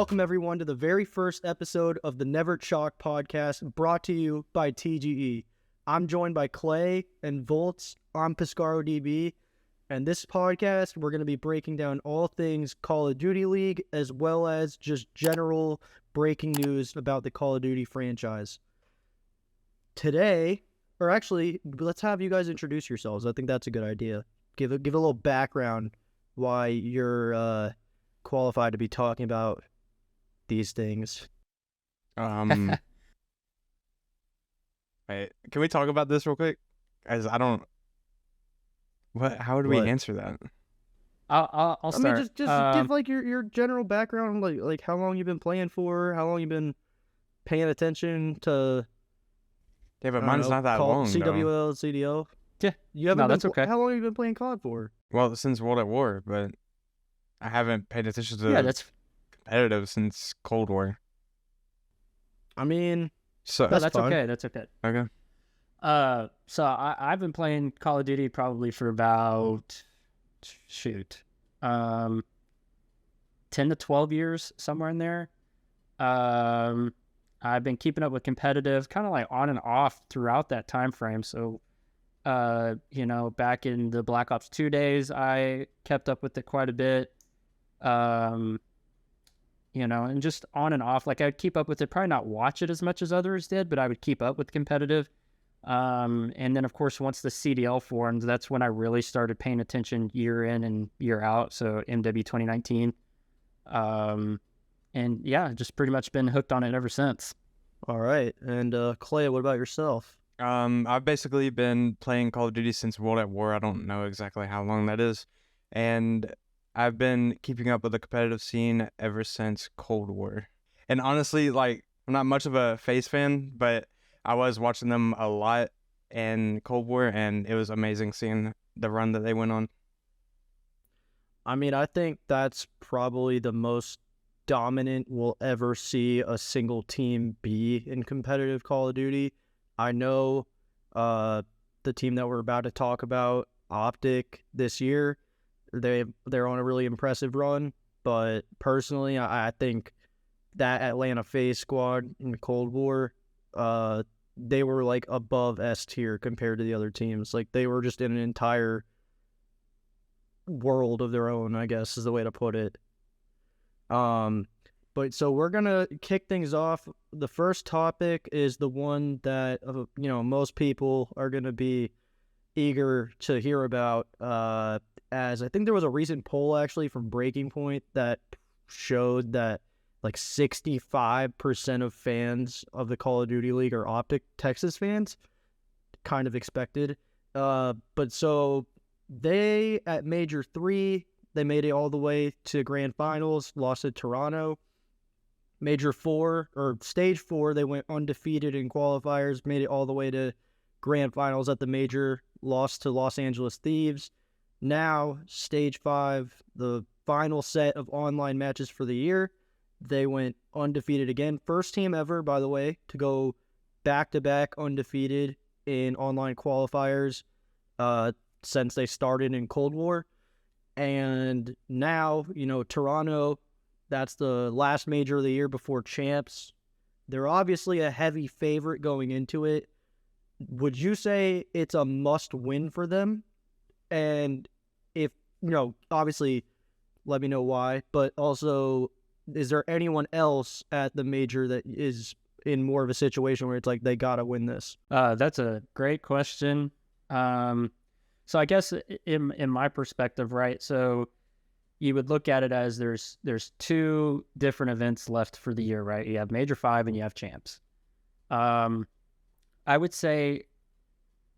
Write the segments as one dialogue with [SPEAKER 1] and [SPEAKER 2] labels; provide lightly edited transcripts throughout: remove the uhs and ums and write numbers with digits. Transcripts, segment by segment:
[SPEAKER 1] Welcome everyone to the very first episode of the Never Chalk podcast, brought to you by TGE. I'm joined by Klay and Voltz. I'm PescaroDB, and this podcast we're going to be breaking down all things Call of Duty League as well as just general breaking news about the Call of Duty franchise. Today, or actually, let's have you guys introduce yourselves. I think that's a good idea. Give a little background why you're qualified to be talking about these things.
[SPEAKER 2] Wait, can we talk about this real quick? Guys, I don't. How do we answer that?
[SPEAKER 3] I'll start.
[SPEAKER 1] I mean, just give like your general background, like how long you've been playing for, how long you've been paying attention to.
[SPEAKER 2] Yeah, but mine's not that long.
[SPEAKER 1] CWL, CDO.
[SPEAKER 3] Yeah,
[SPEAKER 1] you haven't.
[SPEAKER 3] That's okay.
[SPEAKER 1] How long have you been playing COD for?
[SPEAKER 2] Well, since World at War, but I haven't paid attention to
[SPEAKER 3] that's
[SPEAKER 2] competitive since Cold War.
[SPEAKER 1] I mean,
[SPEAKER 2] so
[SPEAKER 3] that's
[SPEAKER 1] fine.
[SPEAKER 3] okay. That's okay.
[SPEAKER 2] Okay.
[SPEAKER 3] So I've been playing Call of Duty probably for about 10 to 12 years, somewhere in there. I've been keeping up with competitive, kind of like on and off throughout that time frame. So, back in the Black Ops 2 days, I kept up with it quite a bit. And just on and off, like I'd keep up with it, probably not watch it as much as others did, but I would keep up with competitive. And then of course, once the CDL formed, that's when I really started paying attention year in and year out. So MW 2019. And yeah, just pretty much been hooked on it ever since.
[SPEAKER 1] All right. And Klay, what about yourself?
[SPEAKER 2] I've basically been playing Call of Duty since World at War. I don't know exactly how long that is. And I've been keeping up with the competitive scene ever since Cold War. And honestly, like, I'm not much of a FaZe fan, but I was watching them a lot in Cold War, and it was amazing seeing the run that they went on.
[SPEAKER 1] I mean, I think that's probably the most dominant we'll ever see a single team be in competitive Call of Duty. I know the team that we're about to talk about, OpTic, this year, they're on a really impressive run, but personally, I think that Atlanta FaZe squad in the Cold War, they were like above S tier compared to the other teams. Like they were just in an entire world of their own, I guess is the way to put it. But so we're gonna kick things off. The first topic is the one that most people are gonna be eager to hear about, as I think there was a recent poll actually from Breaking Point that showed that like 65% of fans of the Call of Duty League are OpTic Texas fans. Kind of expected. But so they, at Major 3, they made it all the way to Grand Finals, lost to Toronto. Major 4, or Stage 4, they went undefeated in qualifiers, made it all the way to Grand Finals at the Major, lost to Los Angeles Thieves. Now, Stage 5, the final set of online matches for the year, they went undefeated again. First team ever, by the way, to go back-to-back undefeated in online qualifiers since they started in Cold War. And now, Toronto, that's the last major of the year before champs. They're obviously a heavy favorite going into it. Would you say it's a must-win for them? And if, obviously, let me know why. But also, is there anyone else at the major that is in more of a situation where it's like they got to win this?
[SPEAKER 3] That's a great question. So I guess in my perspective, right, so you would look at it as there's two different events left for the year, right? You have Major 5 and you have champs. I would say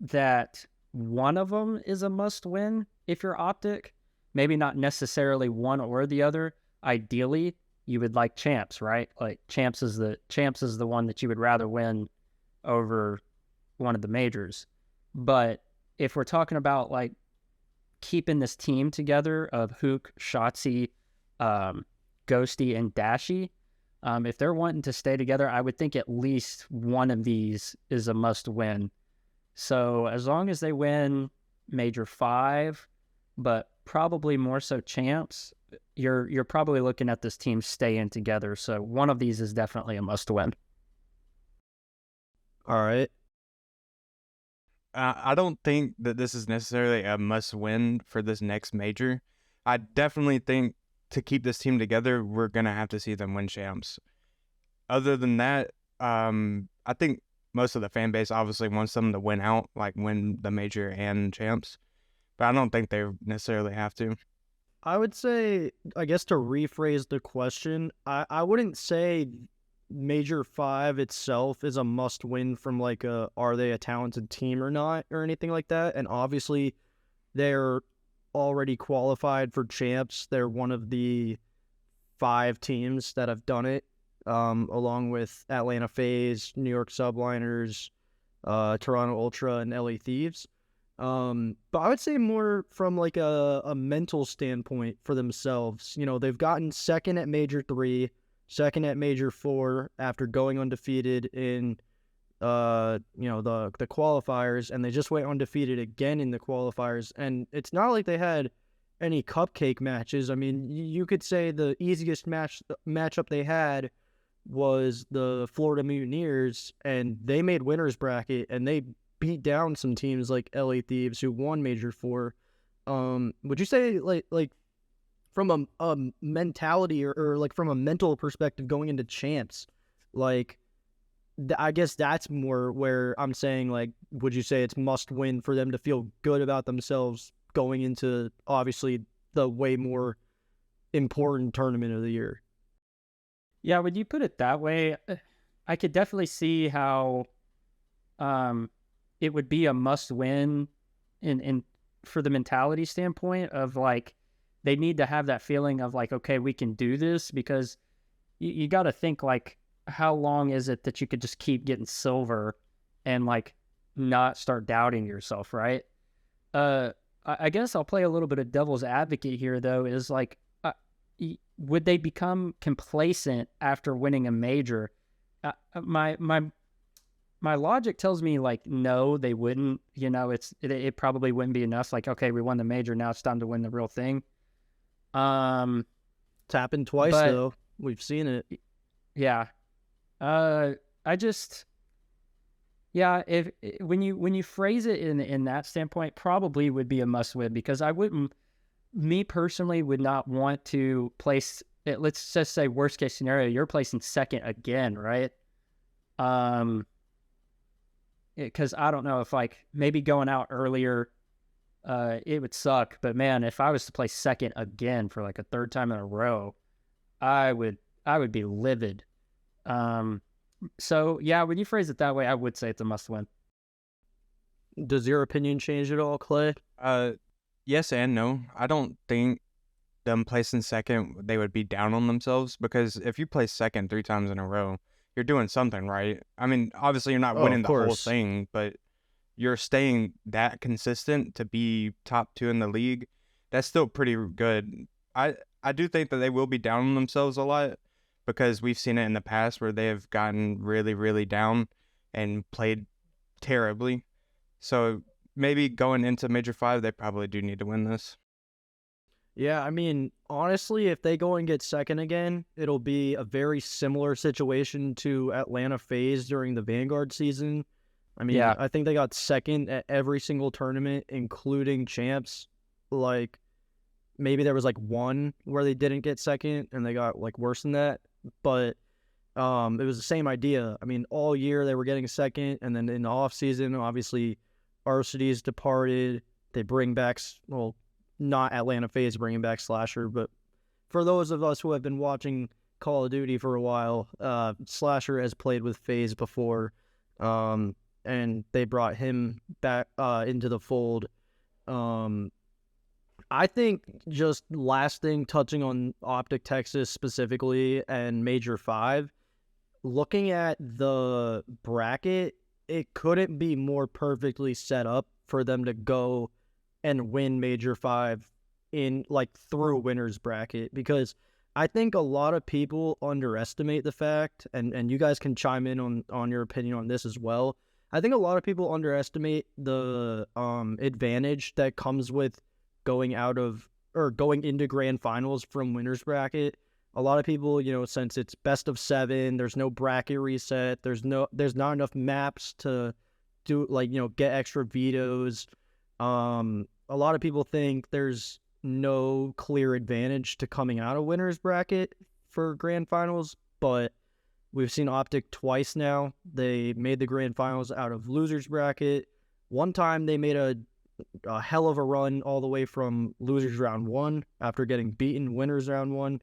[SPEAKER 3] that one of them is a must-win if you're OpTic. Maybe not necessarily one or the other. Ideally, you would like champs, right? Like champs is the one that you would rather win over one of the majors. But if we're talking about like keeping this team together of Hook, Shotzi, Ghosty, and Dashy, if they're wanting to stay together, I would think at least one of these is a must-win. So as long as they win Major 5, but probably more so champs, you're probably looking at this team staying together. So one of these is definitely a must-win.
[SPEAKER 1] All right.
[SPEAKER 2] I don't think that this is necessarily a must-win for this next major. I definitely think to keep this team together, we're going to have to see them win champs. Other than that, I think most of the fan base obviously wants them to win out, like win the major and champs. But I don't think they necessarily have to.
[SPEAKER 1] I would say, I guess to rephrase the question, I wouldn't say Major 5 itself is a must-win from like are they a talented team or not or anything like that. And obviously they're already qualified for champs. They're one of the 5 teams that have done it, along with Atlanta FaZe, New York Subliners, Toronto Ultra, and LA Thieves. But I would say more from like a mental standpoint for themselves. You know, they've gotten second at Major 3, second at Major 4 after going undefeated in the qualifiers, and they just went undefeated again in the qualifiers. And it's not like they had any cupcake matches. I mean, you could say the easiest matchup they had was the Florida Mutineers, and they made winners bracket, and they beat down some teams like LA Thieves who won Major 4. Would you say like from a mentality or like from a mental perspective going into champs, like I guess that's more where I'm saying, like, would you say it's must win for them to feel good about themselves going into obviously the way more important tournament of the year?
[SPEAKER 3] Yeah, when you put it that way, I could definitely see how it would be a must win in for the mentality standpoint of like they need to have that feeling of like, okay, we can do this, because you got to think like, how long is it that you could just keep getting silver and like not start doubting yourself, right? I guess I'll play a little bit of devil's advocate here, though, is like, would they become complacent after winning a major? My logic tells me like, no, they wouldn't. You know, it probably wouldn't be enough. Like, okay, we won the major, now it's time to win the real thing.
[SPEAKER 1] It's happened twice though. We've seen it.
[SPEAKER 3] Yeah. If when you phrase it in that standpoint, probably would be a must win, because me personally would not want to place it. Let's just say worst case scenario, you're placing second again, right? Because I don't know if like maybe going out earlier, it would suck. But man, if I was to play second again for like a third time in a row, I would be livid. So yeah, when you phrase it that way, I would say it's a must win.
[SPEAKER 1] Does your opinion change at all, Klay?
[SPEAKER 2] Yes and no. I don't think them placing second, they would be down on themselves, because if you place second 3 times in a row, you're doing something right. I mean, obviously you're not winning the whole thing, but you're staying that consistent to be top 2 in the league. That's still pretty good. I do think that they will be down on themselves a lot, because we've seen it in the past where they have gotten really, really down and played terribly. So maybe going into Major 5, they probably do need to win this.
[SPEAKER 1] Yeah, I mean, honestly, if they go and get second again, it'll be a very similar situation to Atlanta FaZe during the Vanguard season. I mean, yeah. I think they got second at every single tournament, including champs. Like, maybe there was like one where they didn't get second and they got like worse than that. But it was the same idea. I mean, all year they were getting second, and then in the off season, obviously, Arcitys departed. They bring back, well, not Atlanta FaZe bringing back Slasher, but for those of us who have been watching Call of Duty for a while, Slasher has played with FaZe before, and they brought him back into the fold. I think just last thing, touching on OpTic Texas specifically and Major 5, looking at the bracket, it couldn't be more perfectly set up for them to go and win Major 5 in like through winners bracket, because I think a lot of people underestimate the fact, and you guys can chime in on your opinion on this as well. I think a lot of people underestimate the advantage that comes with going out of or going into grand finals from winners bracket. A lot of people, since it's best of 7, there's no bracket reset. There's not enough maps to do get extra vetoes. A lot of people think there's no clear advantage to coming out of winners bracket for grand finals, but we've seen OpTic twice now. They made the grand finals out of losers bracket. One time they made a hell of a run all the way from losers round 1 after getting beaten winners round 1.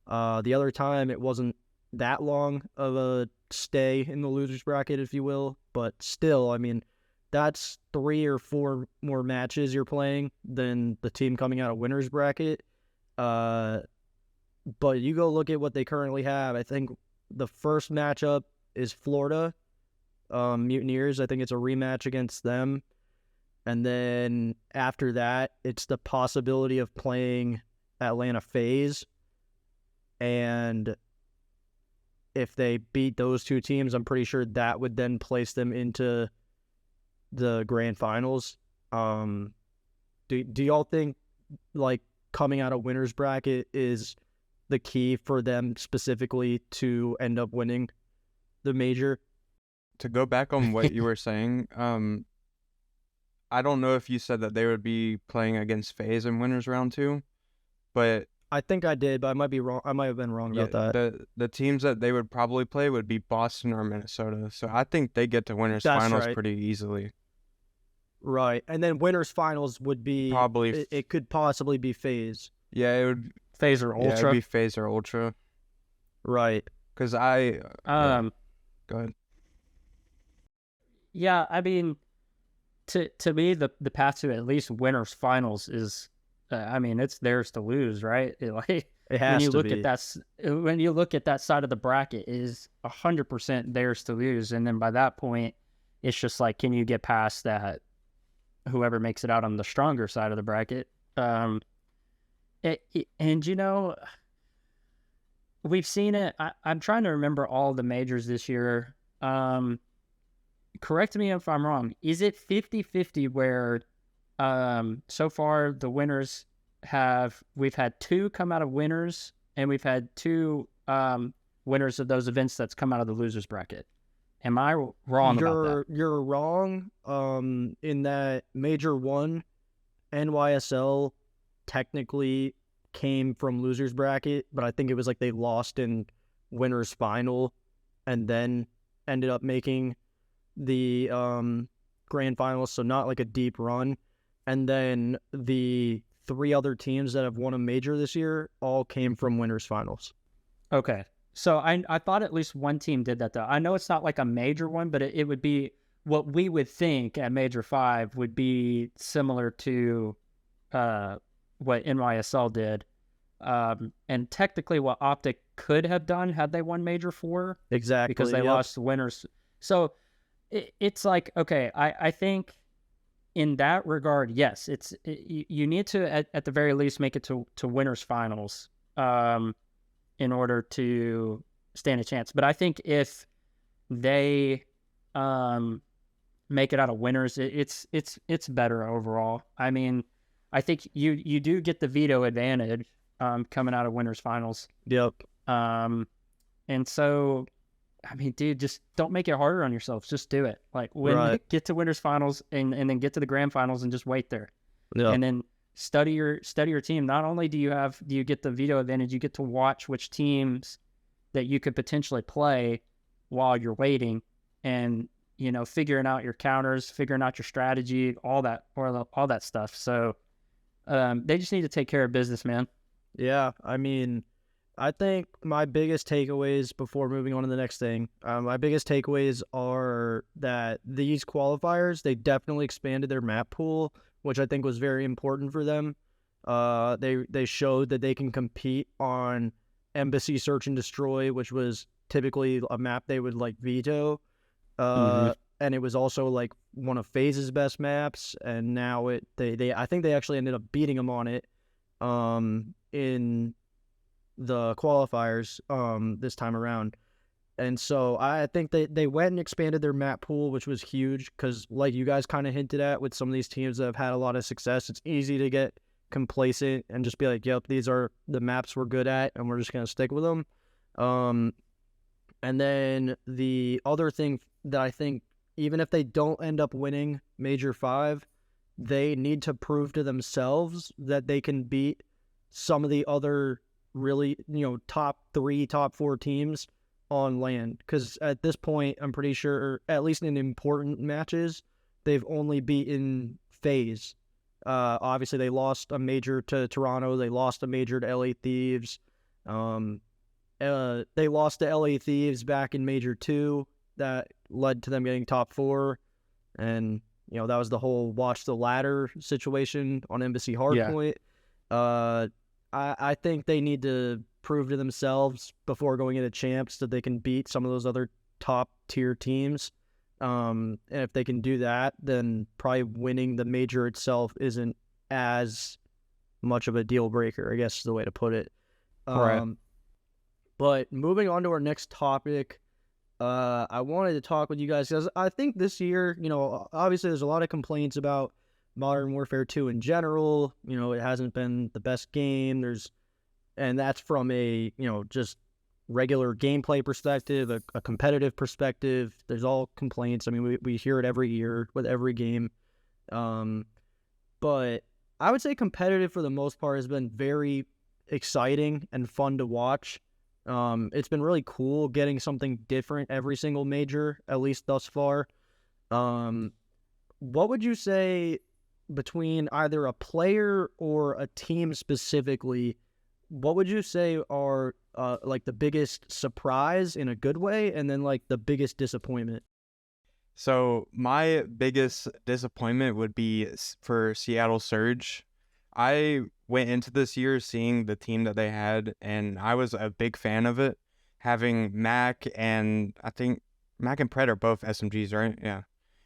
[SPEAKER 1] The other time it wasn't that long of a stay in the losers bracket, if you will, but still, I mean, that's 3 or 4 more matches you're playing than the team coming out of winners bracket. But you go look at what they currently have. I think the first matchup is Florida Mutineers. I think it's a rematch against them. And then after that, it's the possibility of playing Atlanta FaZe. And if they beat those 2 teams, I'm pretty sure that would then place them into the grand finals. Do y'all think coming out of winners bracket is the key for them specifically to end up winning the major?
[SPEAKER 2] To go back on what you were saying, I don't know if you said that they would be playing against FaZe in winners round 2, but
[SPEAKER 1] I think I did, but I might be wrong. I might have been wrong about that.
[SPEAKER 2] The teams that they would probably play would be Boston or Minnesota. So I think they get to winners finals pretty easily.
[SPEAKER 1] Right. And then winners finals would be
[SPEAKER 2] probably
[SPEAKER 1] it could possibly be FaZe.
[SPEAKER 2] Yeah, it would
[SPEAKER 3] FaZe or Ultra.
[SPEAKER 2] Yeah, it would be FaZe or Ultra.
[SPEAKER 1] Right.
[SPEAKER 2] Because go ahead.
[SPEAKER 3] Yeah, I mean, to me, the path to at least winners finals is, it's theirs to lose, right?
[SPEAKER 1] It has
[SPEAKER 3] when you
[SPEAKER 1] to
[SPEAKER 3] look
[SPEAKER 1] be.
[SPEAKER 3] at that, when you look at that side of the bracket, it is 100% theirs to lose, and then by that point, it's just like, can you get past that? Whoever makes it out on the stronger side of the bracket, and we've seen it. I'm trying to remember all the majors this year. Correct me if I'm wrong. Is it 50-50 where so far the winners we've had 2 come out of winners, and we've had 2 winners of those events that's come out of the losers bracket? Am I wrong about that?
[SPEAKER 1] You're wrong in that Major 1 NYSL technically came from losers bracket, but I think it was they lost in winners final and then ended up making the grand finals, so not a deep run. And then the 3 other teams that have won a major this year all came from winners finals.
[SPEAKER 3] Okay. So I thought at least one team did that, though. I know it's not a major one, but it would be what we would think at Major 5 would be similar to what NYSL did. And technically what OpTic could have done had they won Major 4.
[SPEAKER 1] Exactly.
[SPEAKER 3] Because they lost winners. So it's okay, I think in that regard, yes, you need to, at the very least, make it to winners finals. In order to stand a chance. But I think if they make it out of winners, it's better overall. I mean, I think you do get the veto advantage coming out of winners finals.
[SPEAKER 1] Yep.
[SPEAKER 3] And so, I mean, dude, just don't make it harder on yourself. Just do it. Get to winners finals and then get to the grand finals and just wait there.
[SPEAKER 1] Yep.
[SPEAKER 3] And then study your team. Not only do you get the veto advantage, you get to watch which teams that you could potentially play while you're waiting, and figuring out your counters, figuring out your strategy, all that stuff. So they just need to take care of business, man.
[SPEAKER 1] Yeah, I mean, I think my biggest takeaways before moving on to the next thing, my biggest takeaways are that these qualifiers, they definitely expanded their map pool, which I think was very important for them. They showed that they can compete on Embassy Search and Destroy, which was typically a map they would veto. And it was also one of FaZe's best maps, and now I think they actually ended up beating them on it in the qualifiers this time around. And so I think they went and expanded their map pool, which was huge because, like you guys kind of hinted at, with some of these teams that have had a lot of success, it's easy to get complacent and just be like, yep, these are the maps we're good at, and we're just going to stick with them. And then the other thing that I think, even if they don't end up winning Major 5, they need to prove to themselves that they can beat some of the other really, top 3, top 4 teams on land. Because at this point, I'm pretty sure, at least in important matches, they've only beaten FaZe. Obviously, they lost a major to Toronto. They lost a major to LA Thieves. They lost to LA Thieves back in Major 2. That led to them getting top 4. And, that was the whole watch the ladder situation on Embassy Hardpoint. Yeah. I think they need to prove to themselves before going into champs that they can beat some of those other top tier teams. And if they can do that, then probably winning the major itself isn't as much of a deal breaker, I guess is the way to put it.
[SPEAKER 3] Right.
[SPEAKER 1] But moving on to our next topic, I wanted to talk with you guys because I think this year, obviously there's a lot of complaints about Modern Warfare 2 in general. It hasn't been the best game. And that's from a, just regular gameplay perspective, a competitive perspective. There's all complaints. I mean, we hear it every year with every game. But I would say competitive for the most part has been very exciting and fun to watch. It's been really cool getting something different every single major, at least thus far. What would you say between either a player or a team specifically, what would you say are like the biggest surprise in a good way, and then like the biggest disappointment?
[SPEAKER 2] So my biggest disappointment would be for Seattle Surge. I went into this year seeing the team that they had, and I was a big fan of it. Having Mac and I think Mac and Pred are both SMGs, right? Yeah.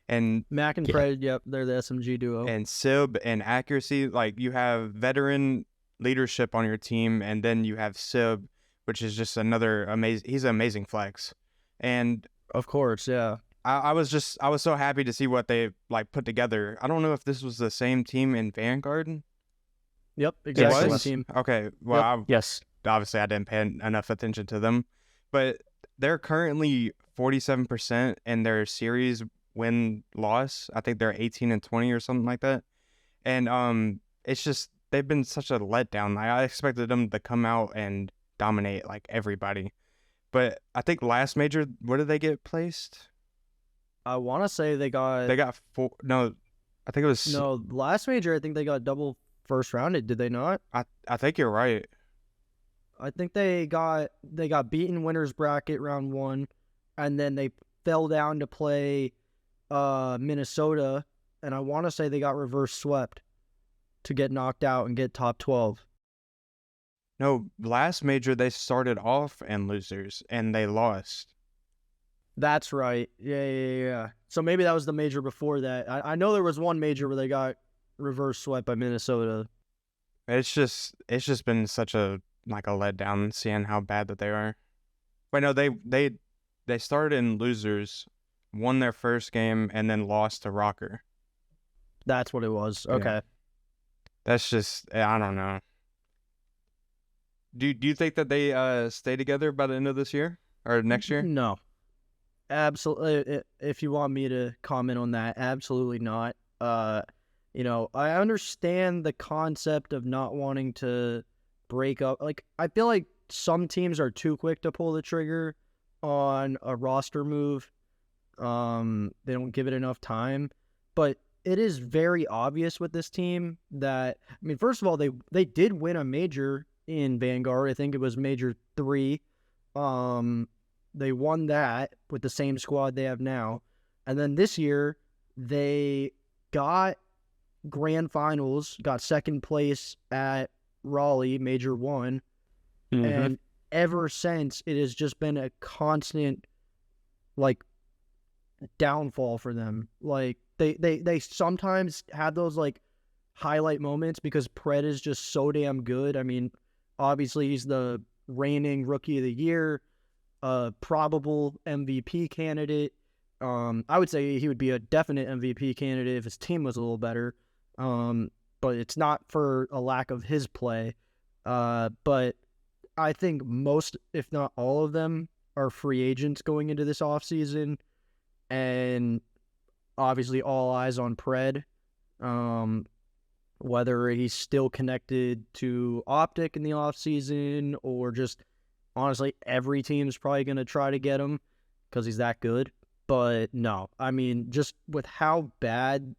[SPEAKER 2] And
[SPEAKER 1] Mac and Pred, yep, they're the SMG duo.
[SPEAKER 2] And Sib and Accuracy, like you have veteran leadership on your team, and then you have Sib, which is just another amazing. He's an amazing flex, and
[SPEAKER 1] of course, yeah.
[SPEAKER 2] I was so happy to see what they like put together. I don't know if this was the same team in Vanguard.
[SPEAKER 1] Yep, exactly. Same team.
[SPEAKER 2] Okay, well,
[SPEAKER 1] yep. Yes.
[SPEAKER 2] Obviously, I didn't pay enough attention to them, but they're currently 47% in their series win-loss. I think they're 18-20 or something like that, and it's just they've been such a letdown. I expected them to come out and dominate like everybody, but I think last major, where did they get placed?
[SPEAKER 1] I want to say they got
[SPEAKER 2] 4. No, I think it was
[SPEAKER 1] last major. I think they got double first rounded. Did they not?
[SPEAKER 2] I think you're right.
[SPEAKER 1] I think they got beaten winners bracket round 1, and then they fell down to play Minnesota, and I want to say they got reverse swept to get knocked out and get top 12.
[SPEAKER 2] No, last major they started off in losers and they lost.
[SPEAKER 1] That's right. Yeah. So maybe that was the major before that. I know there was one major where they got reverse swept by Minnesota.
[SPEAKER 2] It's just been such a letdown seeing how bad that they are. Wait, no, they started in losers, won their first game, and then lost to Rocker.
[SPEAKER 1] That's what it was. Okay.
[SPEAKER 2] Yeah. That's just, I don't know. Do you think that they stay together by the end of this year or next year?
[SPEAKER 1] No. Absolutely. If you want me to comment on that, absolutely not. I understand the concept of not wanting to break up. Like, I feel like some teams are too quick to pull the trigger on a roster move. They don't give it enough time. But it is very obvious with this team that, I mean, first of all, they did win a major in Vanguard. I think it was Major 3. They won that with the same squad they have now. And then this year, they got grand finals, got second place at Raleigh, Major 1. Mm-hmm. And ever since, it has just been a constant, downfall for them. They sometimes have those, highlight moments because Pred is just so damn good. I mean, obviously, he's the reigning Rookie of the Year, probable MVP candidate. I would say he would be a definite MVP candidate if his team was a little better. but it's not for a lack of his play. But I think most, if not all of them, are free agents going into this offseason. And obviously all eyes on Pred. Whether he's still connected to OpTic in the offseason or just, honestly, every team's probably going to try to get him because he's that good. But no, I mean, just with how bad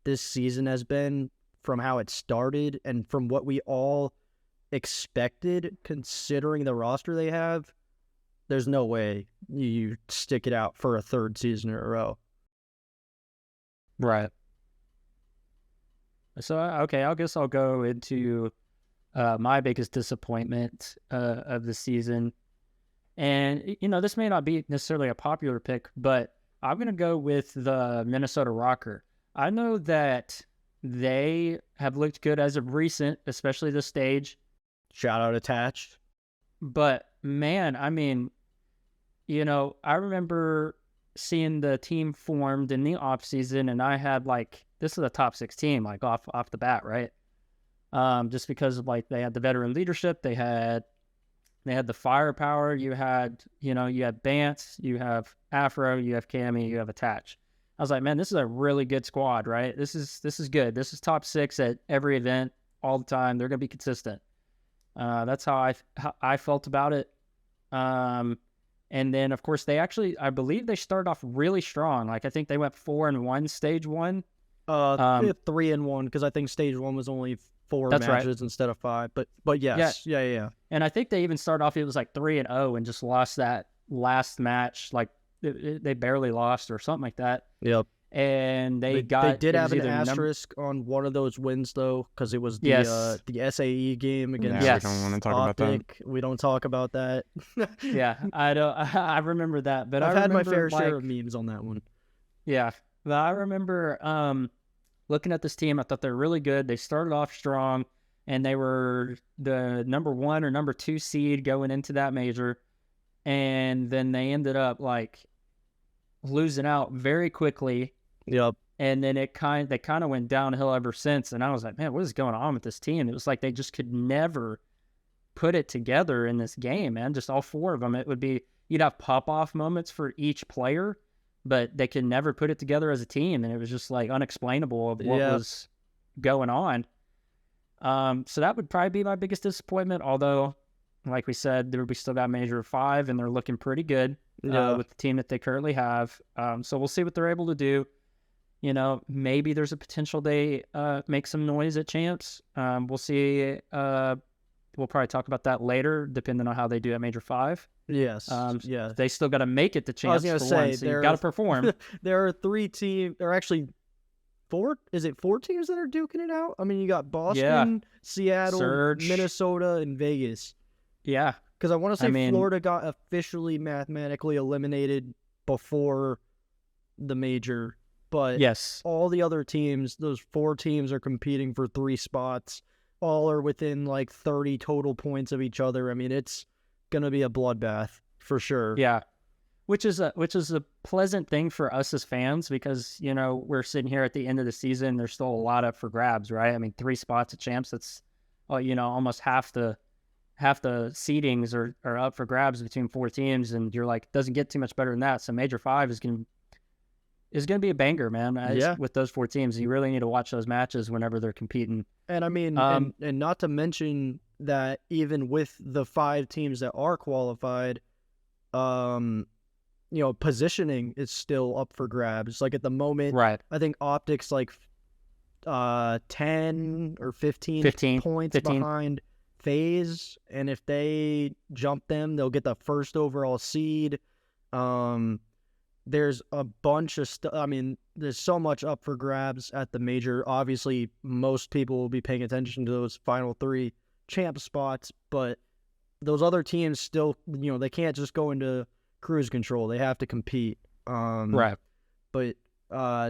[SPEAKER 1] this season has been from how it started and from what we all expected, considering the roster they have, there's no way you stick it out for a third season in a row.
[SPEAKER 3] Right. So, okay, I guess I'll go into my biggest disappointment of the season. And, this may not be necessarily a popular pick, but I'm going to go with the Minnesota Rocker. I know that they have looked good as of recent, especially this stage.
[SPEAKER 1] Shout out attached.
[SPEAKER 3] But, man, I mean, I remember seeing the team formed in the offseason, and I had, this is a top 6 team, off the bat, right? Just because of, they had the veteran leadership, they had the firepower, you had Bance, you have Afro, you have Cammy, you have Attach. I was like, man, this is a really good squad, right? This is good. This is top 6 at every event all the time. They're going to be consistent. That's how I felt about it. And then, of course, I believe they started off really strong. I think they went 4-1 stage 1.
[SPEAKER 1] 3-1, because I think stage 1 was only 4
[SPEAKER 3] That's
[SPEAKER 1] matches
[SPEAKER 3] right.
[SPEAKER 1] instead of 5. But yes, yeah.
[SPEAKER 3] And I think they even started off, it was 3-0 and just lost that last match. They barely lost or something like that.
[SPEAKER 1] Yep.
[SPEAKER 3] And they
[SPEAKER 1] did have an asterisk on one of those wins though, because it was the SAE game against.
[SPEAKER 2] Yeah, we don't want to talk about that.
[SPEAKER 1] We don't talk about that.
[SPEAKER 3] Yeah, I don't. I remember that, but
[SPEAKER 1] I've had my fair share of memes on that one.
[SPEAKER 3] Yeah, but I remember looking at this team. I thought they're really good. They started off strong, and they were the number 1 or number 2 seed going into that major, and then they ended up losing out very quickly.
[SPEAKER 1] Yep.
[SPEAKER 3] And then they kind of went downhill ever since. And I was like, man, what is going on with this team? It was like they just could never put it together in this game, man. Just all 4 of them. It would be, you'd have pop-off moments for each player, but they could never put it together as a team. And it was just unexplainable of what was going on. So that would probably be my biggest disappointment. Although, like we said, we still got major of 5 and they're looking pretty good with the team that they currently have. So we'll see what they're able to do. Maybe there's a potential they make some noise at champs. We'll see. We'll probably talk about that later, depending on how they do at Major 5.
[SPEAKER 1] Yes.
[SPEAKER 3] They still got to make it to champs.
[SPEAKER 1] I was going to say,
[SPEAKER 3] so you got to perform.
[SPEAKER 1] There are 3 teams. There are actually 4. Is it 4 teams that are duking it out? I mean, you got Boston, Seattle,
[SPEAKER 3] Surge,
[SPEAKER 1] Minnesota, and Vegas.
[SPEAKER 3] Yeah.
[SPEAKER 1] Because I want to say Florida got officially mathematically eliminated before the major. But
[SPEAKER 3] yes,
[SPEAKER 1] all the other teams, those 4 teams are competing for 3 spots. All are within 30 total points of each other. I mean, it's going to be a bloodbath for sure.
[SPEAKER 3] Yeah. Which is a pleasant thing for us as fans because, we're sitting here at the end of the season. There's still a lot up for grabs, right? I mean, 3 spots at champs, that's, almost half the seedings are up for grabs between 4 teams. And you're doesn't get too much better than that. So Major 5 is going to be a banger, man. With those 4 teams, you really need to watch those matches whenever they're competing.
[SPEAKER 1] And I mean, and not to mention that even with the 5 teams that are qualified, positioning is still up for grabs. At the moment,
[SPEAKER 3] right?
[SPEAKER 1] I think OpTic's 10 or 15 points behind FaZe, and if they jump them, they'll get the first overall seed. There's a bunch of stuff. I mean, there's so much up for grabs at the major. Obviously, most people will be paying attention to those final 3 champ spots, but those other teams still, they can't just go into cruise control. They have to compete.
[SPEAKER 3] Right.
[SPEAKER 1] But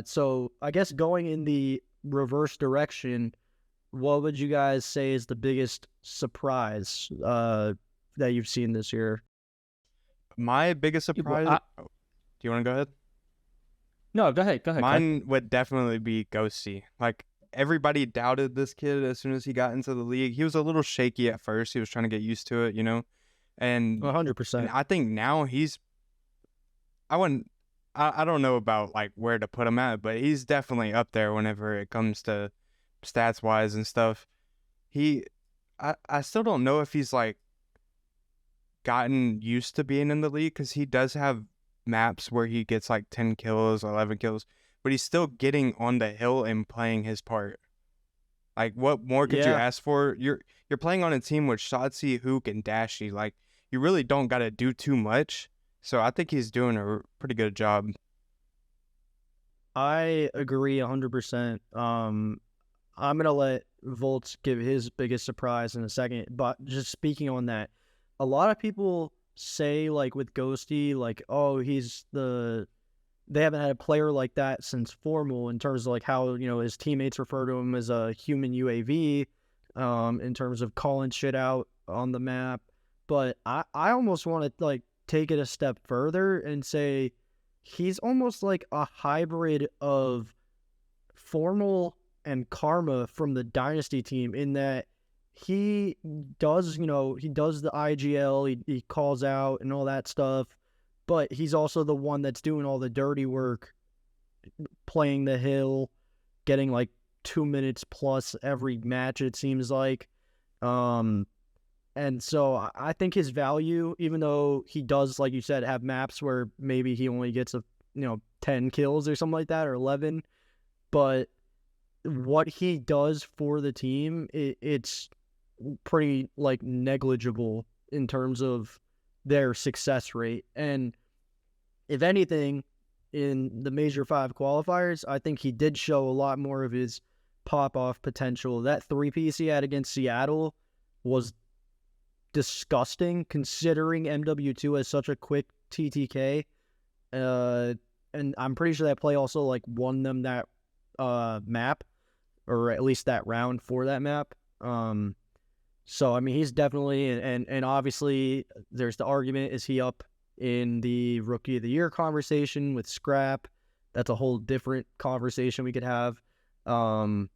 [SPEAKER 1] so I guess going in the reverse direction, what would you guys say is the biggest surprise that you've seen this year?
[SPEAKER 2] My biggest surprise. Do you want to go ahead?
[SPEAKER 3] No, go ahead.
[SPEAKER 2] Mine would definitely be Ghosty. everybody doubted this kid as soon as he got into the league. He was a little shaky at first. He was trying to get used to it, you know. And
[SPEAKER 1] 100%.
[SPEAKER 2] I think now I don't know about like where to put him at, but he's definitely up there whenever it comes to stats wise and stuff. I still don't know if he's like gotten used to being in the league, because he does have maps where he gets like 10 kills, 11 kills, but he's still getting on the hill and playing his part. Like, what more could you
[SPEAKER 1] Yeah.
[SPEAKER 2] ask for? You're playing on a team with Shotzi, Hook, and Dashy. Like, you really don't got to do too much. So I think he's doing a pretty good job.
[SPEAKER 1] I agree 100%. I'm going to let Voltz give his biggest surprise in a second, but just speaking on that, a lot of people say, like, with Ghosty, like, oh, they haven't had a player like that since Formal, in terms of like how, you know, his teammates refer to him as a human UAV, in terms of calling shit out on the map. But I almost want to like take it a step further and say he's almost like a hybrid of Formal and Karma from the Dynasty team, in that he does the IGL, he calls out and all that stuff, but he's also the one that's doing all the dirty work, playing the hill, getting like 2 minutes plus every match, it seems like. And so I think his value, even though he does, like you said, have maps where maybe he only gets 10 kills or something like that, or 11, but what he does for the team, it's pretty like negligible in terms of their success rate. And if anything, in the Major 5 qualifiers, I think he did show a lot more of his pop-off potential. That 3-piece he had against Seattle was disgusting, considering MW2 has such a quick TTK. And I'm pretty sure that play also like won them that map, or at least that round for that map. So I mean, he's definitely, and obviously there's the argument, is he up in the Rookie of the Year conversation with Scrap? That's a whole different conversation we could have. But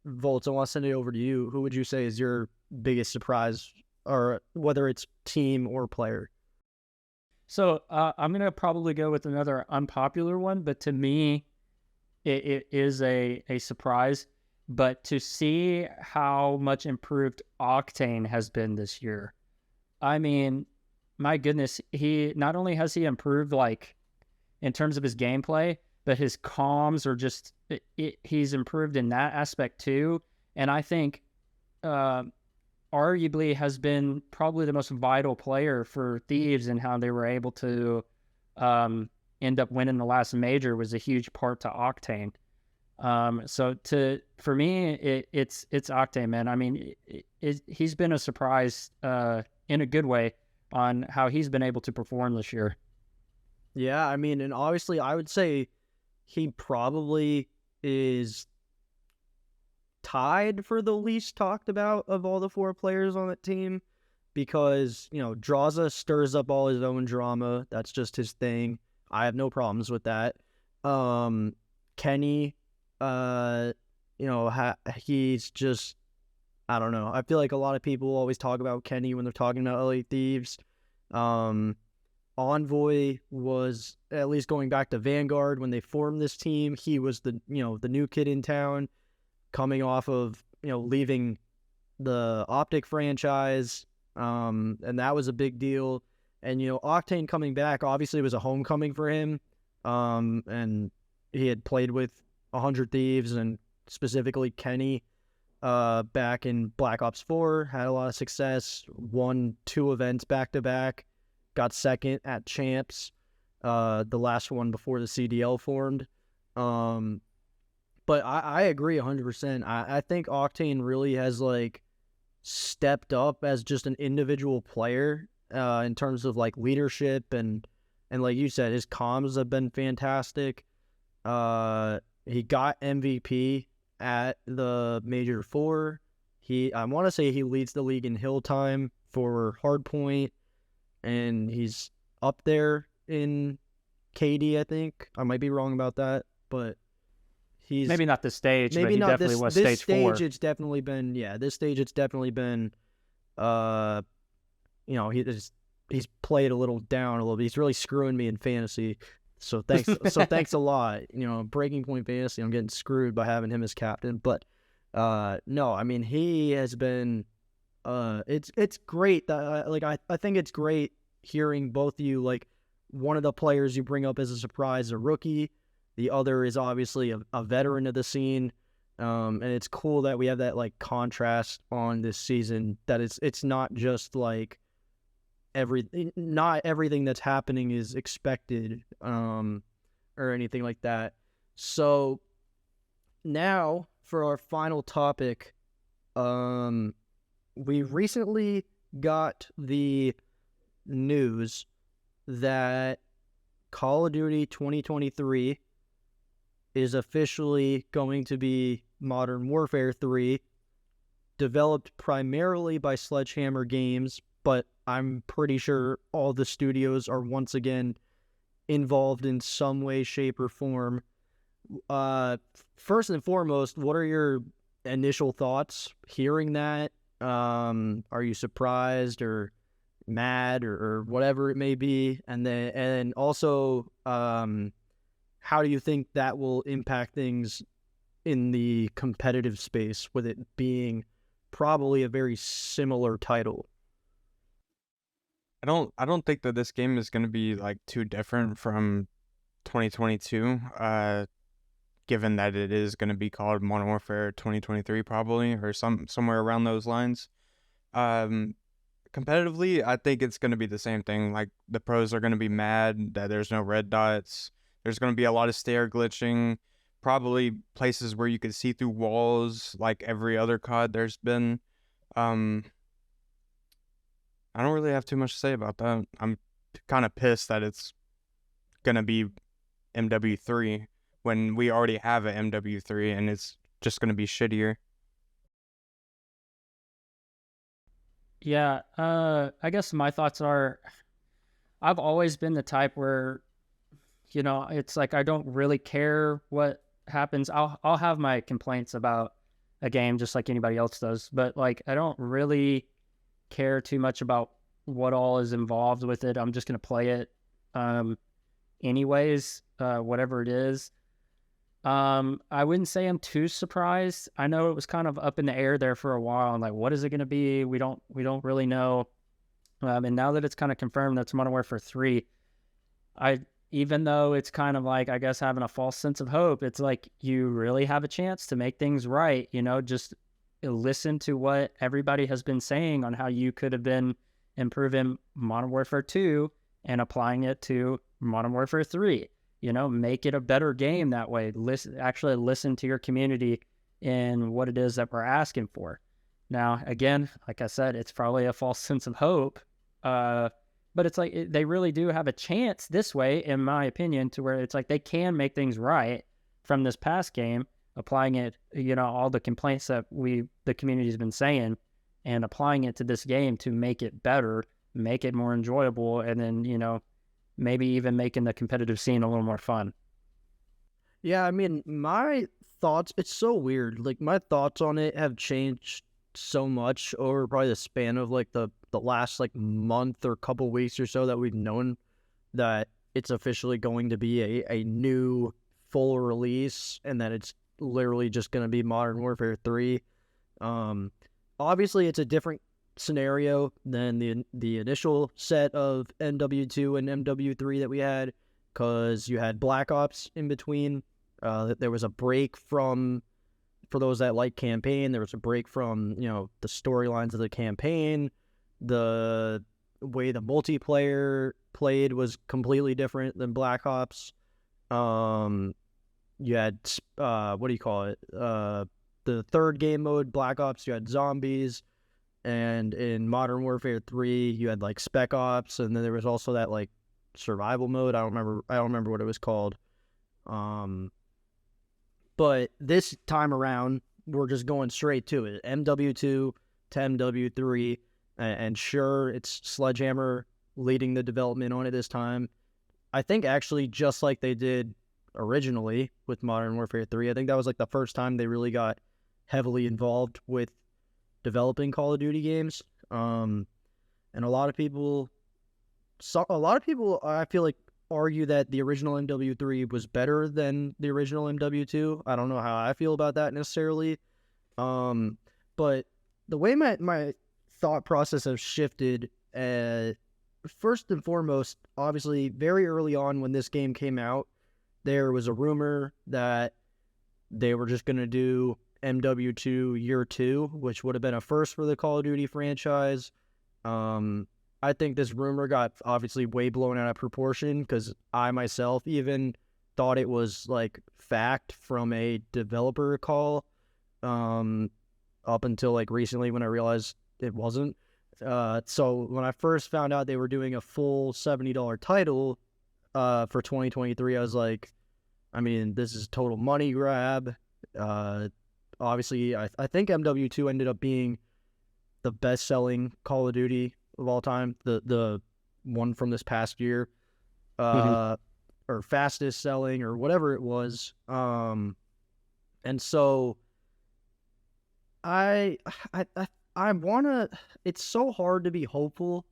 [SPEAKER 1] Voltz, I want to send it over to you. Who would you say is your biggest surprise, or whether it's team or player?
[SPEAKER 3] So I'm going to probably go with another unpopular one, but to me, it is a surprise. But to see how much improved Octane has been this year, I mean, my goodness, he not only has he improved like in terms of his gameplay, but his comms are just, he's improved in that aspect too. And I think arguably has been probably the most vital player for Thieves, and how they were able to end up winning the last major was a huge part to Octane. So for me, it's Octane, man. I mean, he's been a surprise in a good way on how he's been able to perform this year.
[SPEAKER 1] Yeah, I mean, and obviously I would say he probably is tied for the least talked about of all the 4 players on that team, because, Draza stirs up all his own drama. That's just his thing. I have no problems with that. Kenny, he's just, I don't know. I feel like a lot of people always talk about Kenny when they're talking about LA Thieves. Envoy was, at least going back to Vanguard when they formed this team, he was the new kid in town, coming off of, leaving the OpTic franchise. And that was a big deal. And, Octane coming back obviously was a homecoming for him. And he had played with 100 Thieves, and specifically Kenny, back in Black Ops 4, had a lot of success, won 2 events back-to-back, got second at Champs, the last one before the CDL formed. But I agree 100%. I think Octane really has, like, stepped up as just an individual player, in terms of, like, leadership, and like you said, his comms have been fantastic. He got MVP at the Major 4. I want to say he leads the league in hill time for hardpoint, and he's up there in KD, I think. I might be wrong about that, but he's
[SPEAKER 3] Maybe not this stage, but
[SPEAKER 1] maybe
[SPEAKER 3] he
[SPEAKER 1] not
[SPEAKER 3] definitely
[SPEAKER 1] this
[SPEAKER 3] was
[SPEAKER 1] this
[SPEAKER 3] stage 4.
[SPEAKER 1] stage. It's definitely been this stage. It's definitely been he's played a little down a little bit. He's really screwing me in fantasy. So thanks a lot. Breaking Point Fantasy, I'm getting screwed by having him as captain. But no, I mean he has been it's great that I think it's great hearing both of you, like one of the players you bring up as a surprise, a rookie, the other is obviously a veteran of the scene. And it's cool that we have that like contrast on this season, that it's not just like not everything that's happening is expected or anything like that. So now for our final topic, we recently got the news that Call of Duty 2023 is officially going to be Modern Warfare 3, developed primarily by Sledgehammer Games, but I'm pretty sure all the studios are once again involved in some way, shape, or form. First and foremost, what are your initial thoughts hearing that? Are you surprised or mad or whatever it may be? And also, how do you think that will impact things in the competitive space, with it being probably a very similar title?
[SPEAKER 2] I don't think that this game is going to be like too different from 2022. Given that it is going to be called Modern Warfare 2023 probably, or somewhere around those lines. Competitively, I think it's going to be the same thing. Like the pros are going to be mad that there's no red dots. There's going to be a lot of stair glitching, probably places where you could see through walls like every other COD there's been. I don't really have too much to say about that. I'm kind of pissed that it's going to be MW3 when we already have an MW3 and it's just going to be shittier.
[SPEAKER 3] Yeah, I guess my thoughts are, I've always been the type where, it's like I don't really care what happens. I'll have my complaints about a game just like anybody else does, but like I don't really care too much about what all is involved with it. I'm just going to play it anyways, whatever it is. I wouldn't say I'm too surprised. I know it was kind of up in the air there for a while. I'm like, what is it going to be? We don't really know. And now that it's kind of confirmed that's Modern Warfare 3, even though it's kind of like, I guess, having a false sense of hope, it's like you really have a chance to make things right. Just listen to what everybody has been saying on how you could have been improving Modern Warfare 2 and applying it to Modern Warfare 3. Make it a better game that way. Actually listen to your community in what it is that we're asking for. Now, again, like I said, it's probably a false sense of hope. But it's like they really do have a chance this way, in my opinion, to where it's like they can make things right from this past game, applying it, all the complaints that the community's been saying, and applying it to this game to make it better, make it more enjoyable, and then, maybe even making the competitive scene a little more fun.
[SPEAKER 1] Yeah, I mean, my thoughts, it's so weird. Like, my thoughts on it have changed so much over probably the span of like the last like month or couple weeks or so that we've known that it's officially going to be a new full release, and that it's literally just going to be Modern Warfare 3. Obviously, it's a different scenario than the initial set of MW2 and MW3 that we had, because you had Black Ops in between. There was a break for those that like campaign, there was a break from the storylines of the campaign. The way the multiplayer played was completely different than Black Ops. You had what do you call it, the third game mode, Black Ops, you had zombies. And in Modern Warfare 3, you had like Spec Ops, and then there was also that like survival mode. I don't remember what it was called. But this time around, we're just going straight to it. MW2 to MW3, and sure, it's Sledgehammer leading the development on it this time. I think actually just like they did originally with Modern Warfare 3. I think that was like the first time they really got heavily involved with developing Call of Duty games. And a lot of people, I feel like, argue that the original MW3 was better than the original MW2. I don't know how I feel about that necessarily. But the way my thought process has shifted, first and foremost, obviously, very early on when this game came out, there was a rumor that they were just going to do MW2 Year 2, which would have been a first for the Call of Duty franchise. I think this rumor got obviously way blown out of proportion because I myself even thought it was like fact from a developer call up until like recently when I realized it wasn't. So when I first found out they were doing a full $70 title for 2023, I was like, I mean, this is total money grab. Obviously, I think MW2 ended up being the best-selling Call of Duty of all time, the one from this past year, or fastest selling, or whatever it was. And so I wanna. It's so hard to be hopeful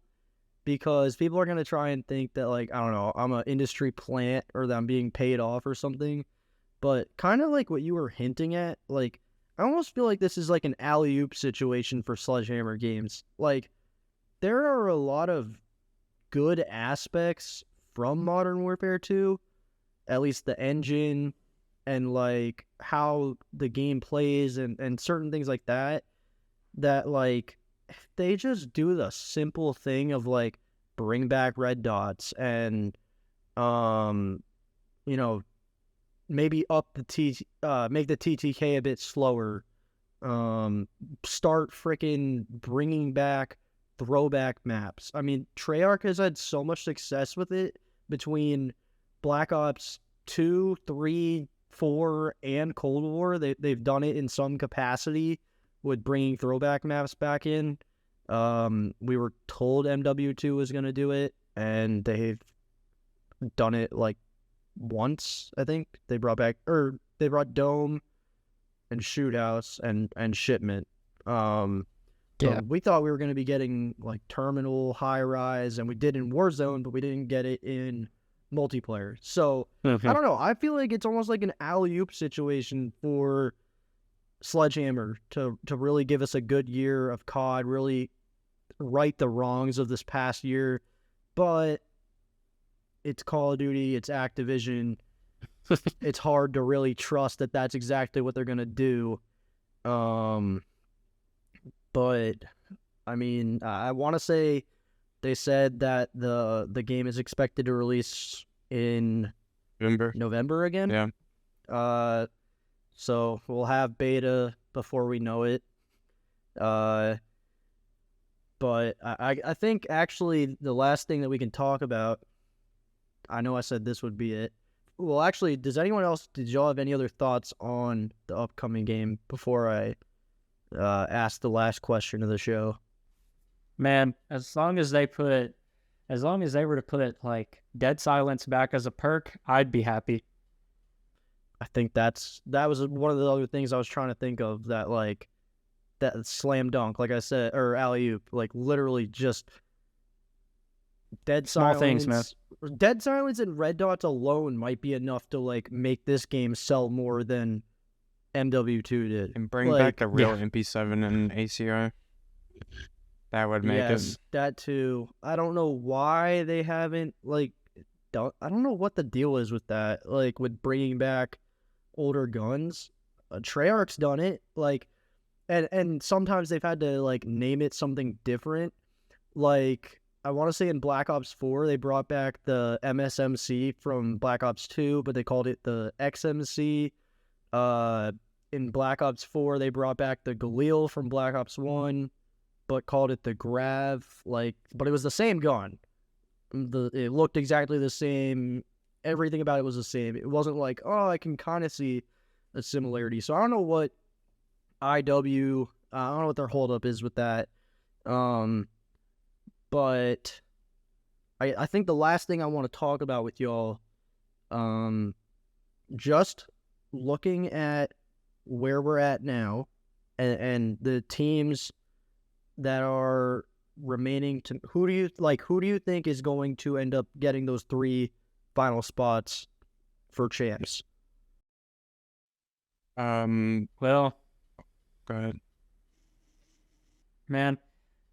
[SPEAKER 1] because people are gonna try and think that, like, I don't know, I'm an industry plant or that I'm being paid off or something. But kind of like what you were hinting at, like, I almost feel like this is like an alley-oop situation for Sledgehammer Games. Like, there are a lot of good aspects from Modern Warfare 2, at least the engine and like how the game plays and certain things like that, that like if they just do the simple thing of like bring back red dots and you know, maybe up the make the TTK a bit slower, start freaking bringing back throwback maps. I mean, Treyarch has had so much success with it between Black Ops 2, 3, 4, and Cold War. They've done it in some capacity with bringing throwback maps back in. We were told MW2 was going to do it, and they've done it like once, I think. They brought Dome and Shoothouse and Shipment. So we thought we were going to be getting like Terminal, High Rise, and we did in Warzone, but we didn't get it in multiplayer. So I don't know. I feel like it's almost like an alley-oop situation for Sledgehammer to really give us a good year of COD, really right the wrongs of this past year. But it's Call of Duty, it's Activision. It's hard to really trust that that's exactly what they're going to do. But I mean, I want to say they said that the game is expected to release in November again.
[SPEAKER 2] Yeah.
[SPEAKER 1] So we'll have beta before we know it. But I think actually the last thing that we can talk about, I know I said this would be it. Well, actually, did y'all have any other thoughts on the upcoming game before I ask the last question of the show?
[SPEAKER 3] Man, as long as they were to put like Dead Silence back as a perk, I'd be happy.
[SPEAKER 1] I think that was one of the other things I was trying to think of, that like that slam dunk, like I said, or alley-oop, like literally just Dead
[SPEAKER 3] Small
[SPEAKER 1] Silence.
[SPEAKER 3] things, man.
[SPEAKER 1] Dead Silence and red dots alone might be enough to like make this game sell more than MW2 did.
[SPEAKER 2] And bring back the real MP7 and ACR. That would make it.
[SPEAKER 1] That too. I don't know why they haven't, like, I don't know what the deal is with that, like, with bringing back older guns. Treyarch's done it, like, and sometimes they've had to, like, name it something different. Like, I want to say in Black Ops 4, they brought back the MSMC from Black Ops 2, but they called it the XMC. In Black Ops 4, they brought back the Galil from Black Ops 1, but called it the Grav. Like, but it was the same gun. It looked exactly the same. Everything about it was the same. It wasn't like, oh, I can kind of see a similarity. So I don't know what I don't know what their holdup is with that. But I think the last thing I want to talk about with y'all, just looking at where we're at now and the teams that are remaining to who do you think is going to end up getting those 3 final spots for champs?
[SPEAKER 3] Well,
[SPEAKER 2] Go ahead.
[SPEAKER 3] man,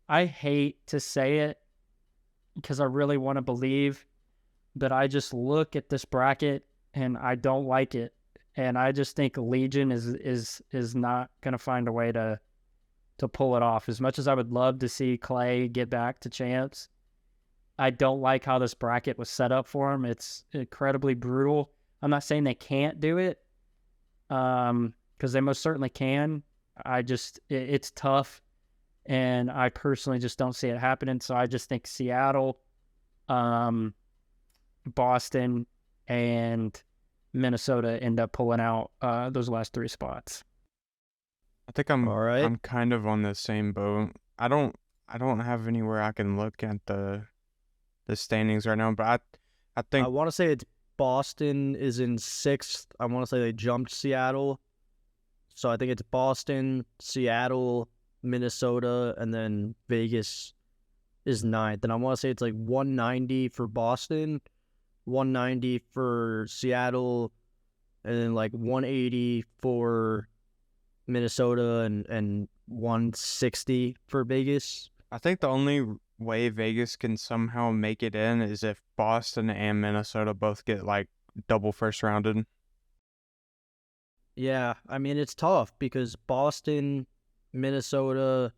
[SPEAKER 3] I hate to say it because I really want to believe, but I just look at this bracket and I don't like it. And I just think Legion is not going to find a way to pull it off. As much as I would love to see Klay get back to champs, I don't like how this bracket was set up for him. It's incredibly brutal. I'm not saying they can't do it, because they most certainly can. It's tough, and I personally just don't see it happening. So I just think Seattle, Boston, and Minnesota end up pulling out those last 3 spots.
[SPEAKER 2] I think I'm
[SPEAKER 1] All right.
[SPEAKER 2] I'm kind of on the same boat. I don't have anywhere I can look at the standings right now, but I think
[SPEAKER 1] I want to say it's Boston is in 6th. I want to say they jumped Seattle. So I think it's Boston, Seattle, Minnesota, and then Vegas is 9th. And I want to say it's like 190 for Boston, 190 for Seattle, and then like 180 for Minnesota and 160 for Vegas.
[SPEAKER 2] I think the only way Vegas can somehow make it in is if Boston and Minnesota both get like double first rounded.
[SPEAKER 1] Yeah, I mean, it's tough because Boston, Minnesota,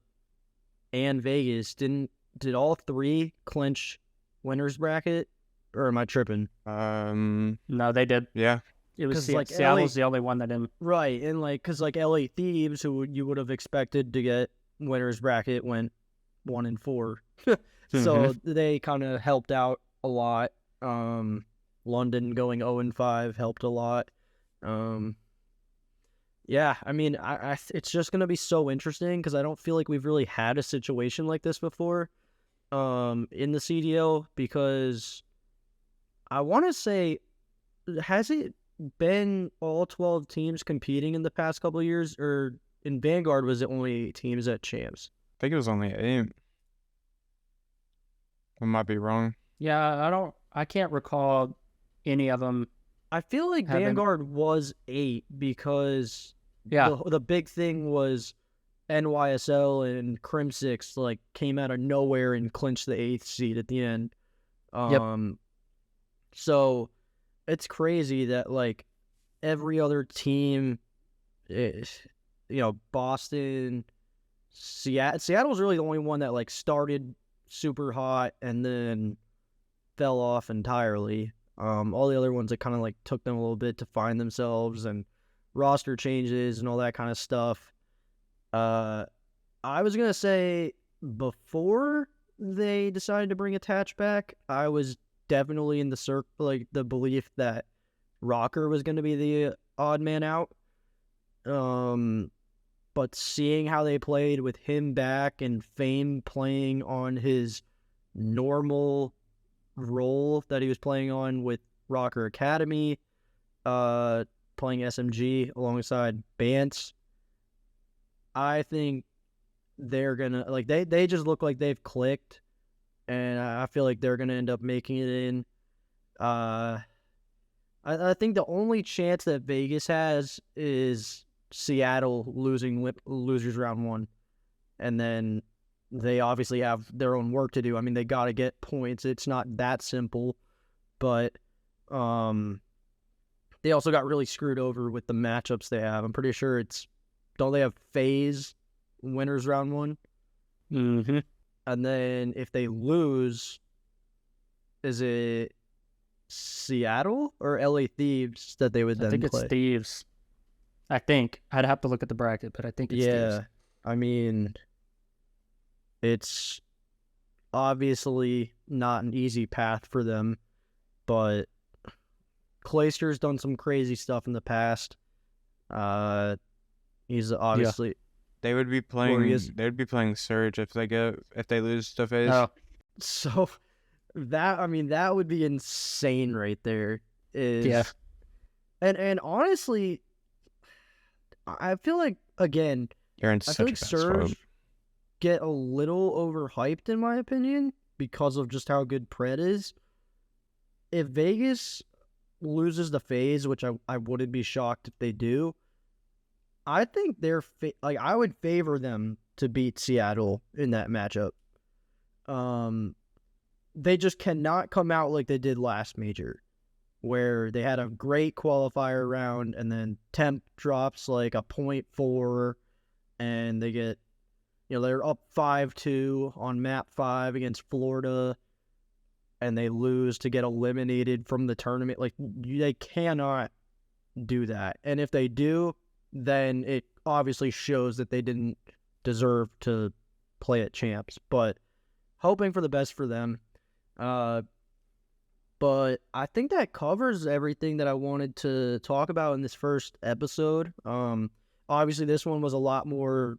[SPEAKER 1] and Vegas did all 3 clinch winners bracket, or am I tripping?
[SPEAKER 3] No, they did.
[SPEAKER 2] Yeah.
[SPEAKER 3] It was
[SPEAKER 1] 'Cause, like,
[SPEAKER 3] Seattle's
[SPEAKER 1] LA
[SPEAKER 3] the only one that didn't.
[SPEAKER 1] Right, and like, cause like LA Thieves, who you would have expected to get winners bracket, went 1-4, so they kind of helped out a lot. London going 0-5 helped a lot. Yeah, I mean, I it's just gonna be so interesting because I don't feel like we've really had a situation like this before, in the CDL, because I want to say, has it been all 12 teams competing in the past couple of years, or in Vanguard was it only 8 teams at champs?
[SPEAKER 2] I think it was only 8. I might be wrong.
[SPEAKER 3] Yeah, I can't recall any of them.
[SPEAKER 1] I feel like Vanguard was 8 because the big thing was NYSL and Crim6 like came out of nowhere and clinched the 8th seed at the end. So it's crazy that like every other team, Boston, Seattle's really the only one that like started super hot and then fell off entirely. All the other ones, it kind of like took them a little bit to find themselves and roster changes and all that kind of stuff. I was gonna say before they decided to bring Attach back, I was definitely in the belief that Rocker was gonna be the odd man out. But seeing how they played with him back and Fame playing on his normal role that he was playing on with Rocker Academy, playing SMG alongside Bance, I think they're gonna like they just look like they've clicked, and I feel like they're gonna end up making it in. I think the only chance that Vegas has is Seattle losing losers round 1, and then they obviously have their own work to do. I mean, they got to get points. It's not that simple, but they also got really screwed over with the matchups they have. I'm pretty sure don't they have FaZe winners round 1?
[SPEAKER 3] Mm-hmm.
[SPEAKER 1] And then if they lose, is it Seattle or LA Thieves that they would then play?
[SPEAKER 3] I think it's Thieves. I think. I'd have to look at the bracket, but I think it's Thieves.
[SPEAKER 1] Yeah, I mean, it's obviously not an easy path for them, but Clayster's done some crazy stuff in the past. He's obviously
[SPEAKER 2] they would be playing. They would be playing Surge if they lose to FaZe.
[SPEAKER 3] Oh.
[SPEAKER 1] So that would be insane right there. And honestly, I feel like, again,
[SPEAKER 2] You're in
[SPEAKER 1] I
[SPEAKER 2] such
[SPEAKER 1] feel
[SPEAKER 2] a
[SPEAKER 1] like
[SPEAKER 2] bad
[SPEAKER 1] Surge
[SPEAKER 2] spot.
[SPEAKER 1] get a little overhyped in my opinion because of just how good Pred is. If Vegas loses the phase, which I wouldn't be shocked if they do, I think I would favor them to beat Seattle in that matchup. They just cannot come out like they did last major, where they had a great qualifier round and then temp drops like a 0.4 and they get, they're up 5-2 on map 5 against Florida and they lose to get eliminated from the tournament. Like, they cannot do that. And if they do, then it obviously shows that they didn't deserve to play at champs. But hoping for the best for them. But I think that covers everything that I wanted to talk about in this first episode. Obviously, this one was a lot more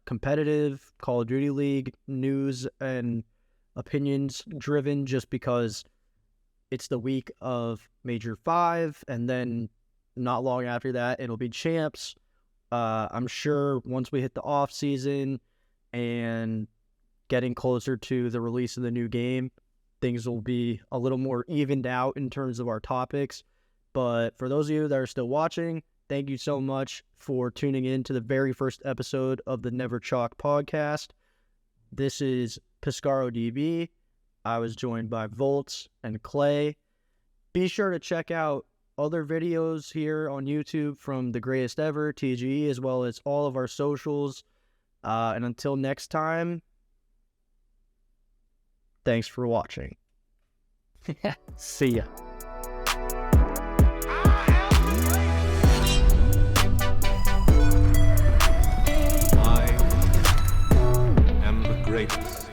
[SPEAKER 1] competitive, Call of Duty League news and opinions driven, just because it's the week of Major 5, and then not long after that, it'll be champs. I'm sure once we hit the off season and getting closer to the release of the new game, things will be a little more evened out in terms of our topics. But for those of you that are still watching, thank you so much for tuning in to the very first episode of the Never Chalk podcast. This is PescaroDB. I was joined by Voltz and Klay. Be sure to check out other videos here on YouTube from The Greatest Ever, TGE, as well as all of our socials. And until next time, thanks for watching.
[SPEAKER 3] See ya.
[SPEAKER 4] I am the greatest.